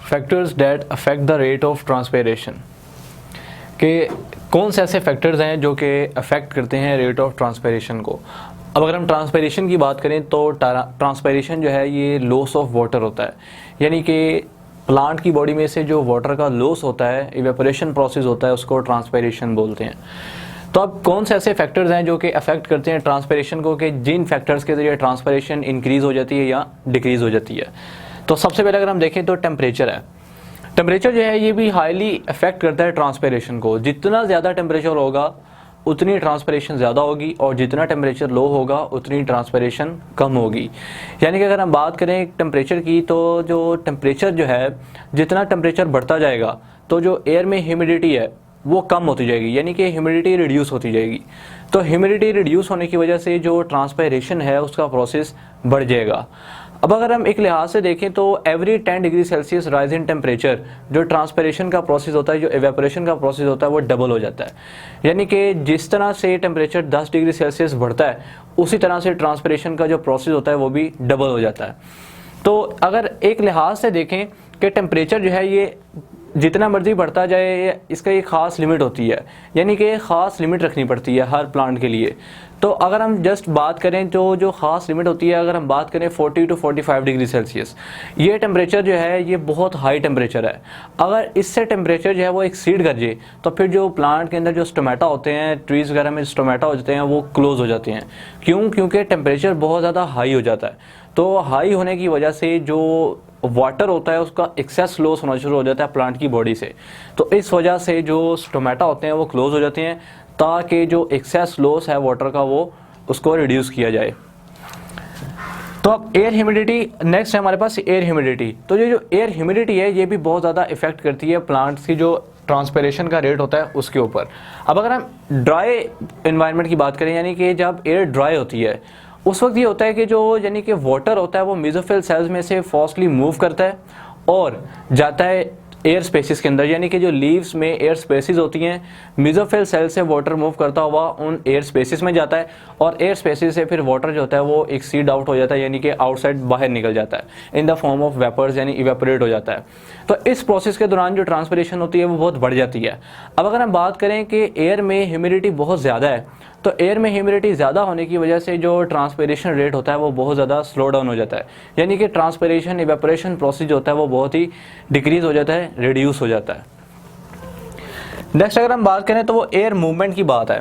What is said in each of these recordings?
Factors that affect the rate of transpiration, कि कौन से ऐसे फैक्टर्स हैं जो कि अफेक्ट करते हैं रेट ऑफ ट्रांसपिरेशन को। अब अगर हम ट्रांसपिरेशन की बात करें तो ट्रांसपिरेशन जो है ये लॉस ऑफ वाटर होता है, यानी कि प्लांट की बॉडी में से जो वाटर का लॉस होता है, इवेपोरेशन प्रोसेस होता है, उसको ट्रांसपिरेशन बोलते हैं। तो अब कौन से ऐसे फैक्टर्स हैं जो कि अफेक्ट करते हैं ट्रांसपिरेशन को, कि जिन फैक्टर्स के जरिए ट्रांसपिरेशन इंक्रीज़ हो जाती है या डिक्रीज़ हो जाती है। तो सबसे पहले अगर हम देखें तो टेम्परेचर है। टेम्परेचर जो है ये भी हाईली अफेक्ट करता है ट्रांसपिरेशन को। जितना ज़्यादा टेम्परेचर होगा उतनी ट्रांसपिरेशन ज़्यादा होगी, और जितना टेम्परेचर लो होगा उतनी ट्रांसपिरेशन कम होगी। यानी कि अगर हम बात करें टेम्परेचर की, तो जो टेम्परेचर जो है, जितना टेम्परेचर बढ़ता जाएगा तो जो एयर में ह्यूमिडिटी है वो कम होती जाएगी, यानी कि ह्यूमिडिटी रिड्यूस होती जाएगी। तो ह्यूमिडिटी रिड्यूस होने की वजह से जो ट्रांसपिरेशन है उसका प्रोसेस बढ़ जाएगा। अब अगर हम एक लिहाज से देखें तो every 10 degree Celsius rise in temperature, जो ट्रांसपिरेशन का प्रोसेस होता है, जो एवेपोरेशन का प्रोसेस होता है, वो डबल हो जाता है। यानी कि जिस तरह से टेम्परेचर 10 डिग्री सेल्सियस बढ़ता है उसी तरह से ट्रांसपिरेशन का जो प्रोसेस होता है वो भी डबल हो जाता है। तो अगर एक लिहाज से देखें कि टेम्परेचर जो है ये जितना मर्जी बढ़ता जाए, इसका एक ख़ास लिमिट होती है, यानी कि एक ख़ास लिमिट रखनी पड़ती है हर प्लांट के लिए। तो अगर हम जस्ट बात करें तो जो ख़ास लिमिट होती है, अगर हम बात करें 40 to 45 डिग्री सेल्सियस, ये टेम्परेचर जो है ये बहुत हाई टेम्परेचर है। अगर इससे टेम्परेचर जो है वो एक्सीड कर जाए तो फिर जो प्लांट के अंदर जो स्टोमेटा होते हैं, ट्रीज़ वगैरह में स्टोमेटा हो जाते हैं, वो क्लोज हो जाते हैं। क्यों? क्योंकि टेम्परेचर बहुत ज़्यादा हाई हो जाता है। तो हाई होने की वजह से जो वाटर होता है उसका एक्सेस लॉस होना शुरू हो जाता है प्लांट की बॉडी से। तो इस वजह से जो स्टोमेटा होते हैं वो क्लोज हो जाते हैं, ताकि जो एक्सेस लॉस है वाटर का वो उसको रिड्यूस किया जाए। तो अब एयर ह्यूमिडिटी नेक्स्ट है हमारे पास, एयर ह्यूमिडिटी। तो ये जो एयर ह्यूमिडिटी है ये भी बहुत ज़्यादा इफेक्ट करती है प्लांट्स की जो ट्रांसपिरेशन का रेट होता है उसके ऊपर। अब अगर हम ड्राई इन्वायरमेंट की बात करें, यानी कि जब एयर ड्राई होती है उस वक्त ये होता है कि जो यानी कि वाटर होता है वो मेसोफिल सेल्स में से फास्टली मूव करता है और जाता है एयर स्पेसिस के अंदर, यानी कि जो लीव्स में एयर स्पेसिस होती हैं, मेसोफिल सेल से वाटर मूव करता हुआ उन एयर स्पेसिस में जाता है, और एयर स्पेसिस से फिर वाटर जो होता है वो एक्सीड आउट हो जाता है, यानी कि आउटसाइड बाहर निकल जाता है in the form of vapours, यानी इवेपोरेट हो जाता है। तो इस प्रोसेस के दौरान जो ट्रांसपिरेशन होती है वो बहुत बढ़ जाती है। अब अगर हम बात करें कि एयर में ह्यूमिडिटी बहुत ज़्यादा है, तो एयर में ह्यूमिडिटी ज़्यादा होने की वजह से जो ट्रांसपिरेशन रेट होता है वो बहुत ज़्यादा स्लो डाउन हो जाता है, यानी कि ट्रांसपिरेशन इवेपोरेशन प्रोसेस जो होता है वो बहुत ही डिक्रीज़ हो जाता है, रिड्यूस हो जाता है। नेक्स्ट अगर हम बात करें तो वो एयर मूवमेंट की बात है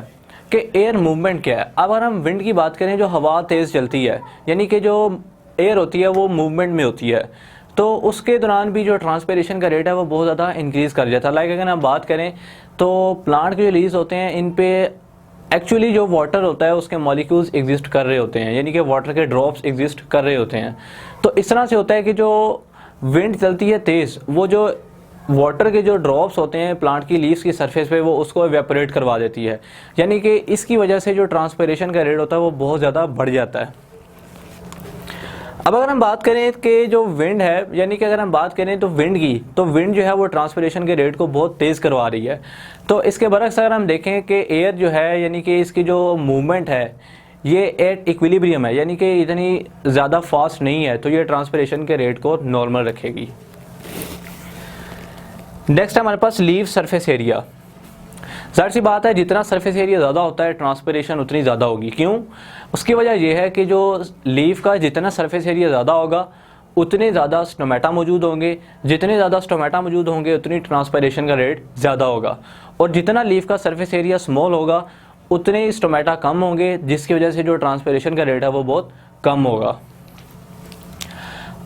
कि एयर मूवमेंट क्या है। अब अगर हम विंड की बात करें, जो हवा तेज़ चलती है, यानी कि जो एयर होती है वो मूवमेंट में होती है, तो उसके दौरान भी जो ट्रांसपिरेशन का रेट है वो बहुत ज़्यादा इंक्रीज़ कर जाता है। लाइक अगर हम बात करें तो प्लांट के जो लीव्स होते हैं इन पे एक्चुअली जो वाटर होता है उसके मॉलिक्यूल्स एग्जिस्ट कर रहे होते हैं, यानी कि वाटर के ड्रॉप्स एग्जिस्ट कर रहे होते हैं। तो इस तरह से होता है कि जो विंड चलती है तेज़, वो जो वाटर के जो ड्रॉप्स होते हैं प्लांट की लीव्स की सरफेस पे वो उसको एवेपोरेट करवा देती है, यानी कि इसकी वजह से जो ट्रांसपिरेशन का रेट होता है वो बहुत ज़्यादा बढ़ जाता है। अब अगर हम बात करें कि जो विंड है, यानी कि अगर हम बात करें तो विंड की, तो विंड जो है वो ट्रांसपिरेशन के रेट को बहुत तेज़ करवा रही है। तो इसके बरक्स अगर हम देखें कि एयर जो है, यानी कि इसकी जो मूवमेंट है ये एट इक्विलिब्रियम है, यानी कि इतनी ज़्यादा फास्ट नहीं है, तो ये ट्रांसपिरेशन के रेट को नॉर्मल रखेगी। नेक्स्ट हमारे पास लीव सरफेस एरिया। जाहिर सी बात है जितना सरफेस एरिया ज़्यादा होता है ट्रांसपिरेशन उतनी ज़्यादा होगी। क्यों? उसकी वजह यह है कि जो लीफ का जितना सरफेस एरिया ज़्यादा होगा उतने ज़्यादा स्टोमेटा मौजूद होंगे, जितने ज़्यादा स्टोमेटा मौजूद होंगे उतनी ट्रांसपिरेशन का रेट ज़्यादा होगा, और जितना लीफ का सरफेस एरिया स्मॉल होगा उतने ही स्टोमेटा कम होंगे, जिसकी वजह से जो ट्रांसपिरेशन का रेट है वो बहुत कम होगा।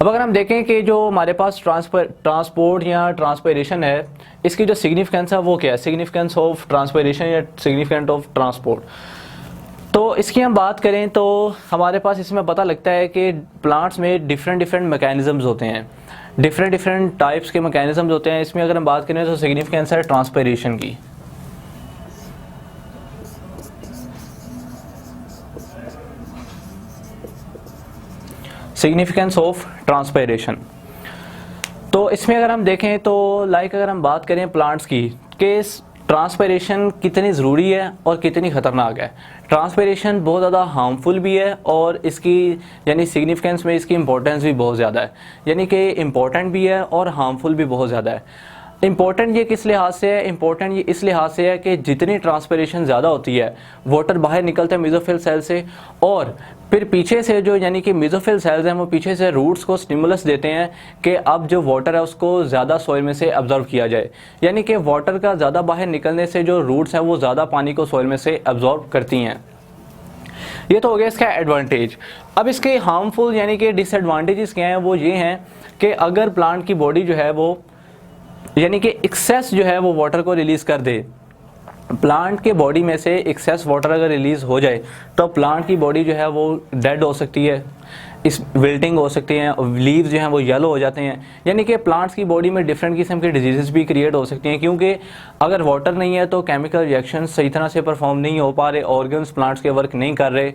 अब अगर हम देखें कि जो हमारे पास ट्रांसपोर्ट या ट्रांसपिरेशन है, इसकी जो सिग्निफिकेंस है वो क्या है, सिग्निफिकेंस ऑफ ट्रांसपिरेशन या सिग्निफिकेंस ऑफ ट्रांसपोर्ट। तो इसकी हम बात करें तो हमारे पास इसमें पता लगता है कि प्लांट्स में डिफरेंट मैकेनिज़म्स होते हैं, डिफरेंट टाइप्स के मैकेनिज़म्स होते हैं। इसमें अगर हम बात करें तो सिग्निफिकेंस है ट्रांसपिरेशन की। सिग्निफिकेंस ऑफ ट्रांसपिरेशन, तो इसमें अगर हम देखें तो लाइक अगर हम बात करें प्लांट्स की, कि ट्रांसपिरेशन कितनी ज़रूरी है और कितनी ख़तरनाक है। ट्रांसपिरेशन बहुत ज़्यादा हार्मफुल भी है और इसकी यानी सिग्निफिकेंस में इसकी इंपॉर्टेंस भी बहुत ज़्यादा है, यानी कि इम्पॉर्टेंट भी है और हार्मफुल भी बहुत ज़्यादा है। इम्पॉर्टेंट ये किस लिहाज से है? इम्पॉर्टेंट ये इस लिहाज से है कि जितनी ट्रांसपिरेशन ज़्यादा होती है, वाटर बाहर निकलता है मेसोफिल सेल से, और फिर पीछे से जो यानी कि मेसोफिल सेल्स हैं वो पीछे से रूट्स को स्टिमुलस देते हैं कि अब जो वाटर है उसको ज़्यादा सॉइल में से अब्जॉर्व किया जाए, यानी कि वाटर का ज़्यादा बाहर निकलने से जो रूट्स हैं वो ज़्यादा पानी को सॉइल में से अब्जॉर्व करती हैं। ये तो हो गया इसका एडवांटेज। अब इसके हार्मफुल यानी कि डिसएडवांटेजेस क्या हैं, वो ये हैं कि अगर प्लांट की बॉडी जो है वो यानी कि एक्सेस जो है वो वाटर को रिलीज़ कर दे, प्लांट के बॉडी में से एक्सेस वाटर अगर रिलीज़ हो जाए तो प्लांट की बॉडी जो है वो डेड हो सकती है, इस विल्टिंग हो सकती हैं, लीव्स जो हैं वो येलो हो जाते हैं, यानी कि प्लांट्स की बॉडी में डिफरेंट किस्म के डिजीज़ भी क्रिएट हो सकती हैं, क्योंकि अगर वाटर नहीं है तो केमिकल रिएक्शन सही तरह से परफॉर्म नहीं हो पा रहे, ऑर्गन्स प्लांट्स के वर्क नहीं कर रहे,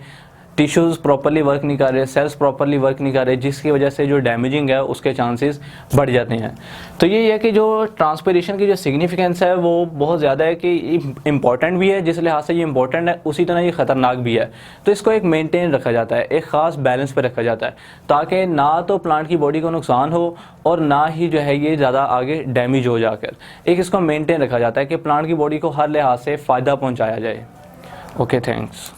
टिश्यूज़ प्रॉपरली वर्क नहीं कर रहे, सेल्स प्रॉपरली वर्क नहीं कर रहे, जिसकी वजह से जो डैमेजिंग है उसके चांसेस बढ़ जाते हैं। तो ये है कि जो ट्रांसपिरेशन की जो सिग्निफिकेंस है वो बहुत ज़्यादा है कि इम्पॉर्टेंट भी है, जिस लिहाज से ये इम्पॉर्टेंट है उसी तरह ये ख़तरनाक भी है। तो इसको एक मेंटेन रखा जाता है, एक ख़ास बैलेंस पे रखा जाता है, ताकि ना तो प्लांट की बॉडी को नुकसान हो और ना ही जो है ये ज़्यादा आगे डैमेज हो जाकर, एक इसको मेनटेन रखा जाता है कि प्लांट की बॉडी को हर लिहाज से फ़ायदा पहुँचाया जाए। Okay, thanks.